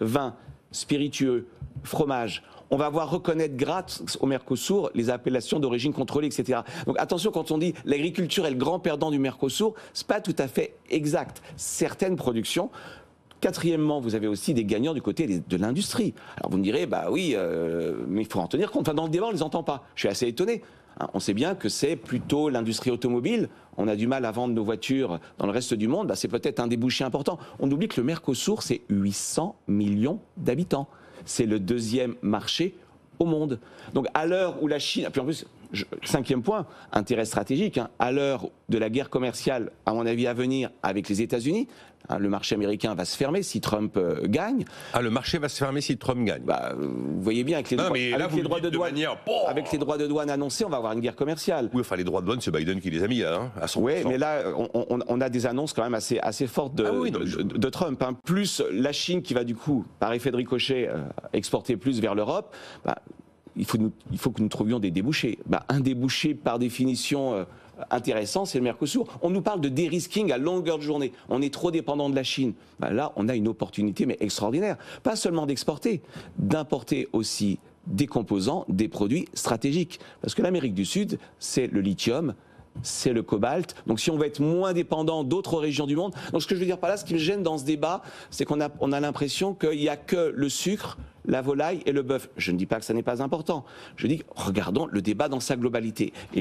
vin, spiritueux, fromage. On va voir reconnaître grâce au Mercosur les appellations d'origine contrôlée, etc. Donc attention, quand on dit l'agriculture est le grand perdant du Mercosur, c'est pas tout à fait exact. Certaines productions. Quatrièmement, vous avez aussi des gagnants du côté de l'industrie. Alors vous me direz, bah oui, mais il faut en tenir compte. Enfin, dans le débat, on ne les entend pas. Je suis assez étonné. On sait bien que c'est plutôt l'industrie automobile. On a du mal à vendre nos voitures dans le reste du monde. Bah, c'est peut-être un débouché important. On oublie que le Mercosur, c'est 800 millions d'habitants. C'est le deuxième marché au monde. Donc à l'heure où la Chine... Puis en plus, cinquième point, intérêt stratégique, à l'heure de la guerre commerciale, à mon avis, à venir avec les États-Unis, le marché américain va se fermer si Trump gagne. Ah, le marché va se fermer si Trump gagne. Bah, vous voyez bien, avec les droits de douane, avec les droits de douane annoncés, on va avoir une guerre commerciale. Oui, enfin les droits de douane, c'est Biden qui les a mis là, à 100%. Oui, mais là, on a des annonces quand même assez fortes de Trump. Plus la Chine qui va du coup, par effet de ricochet, exporter plus vers l'Europe. Bah, il faut que nous trouvions des débouchés. Bah, un débouché, par définition, intéressant, c'est le Mercosur. On nous parle de dérisking à longueur de journée. On est trop dépendant de la Chine. Bah, là, on a une opportunité, mais extraordinaire. Pas seulement d'exporter, d'importer aussi des composants, des produits stratégiques. Parce que l'Amérique du Sud, c'est le lithium, c'est le cobalt. Donc si on veut être moins dépendant d'autres régions du monde... Donc ce que je veux dire par là, ce qui me gêne dans ce débat, c'est qu'on a l'impression qu'il n'y a que le sucre, la volaille et le bœuf. Je ne dis pas que ça n'est pas important. Je dis, regardons le débat dans sa globalité.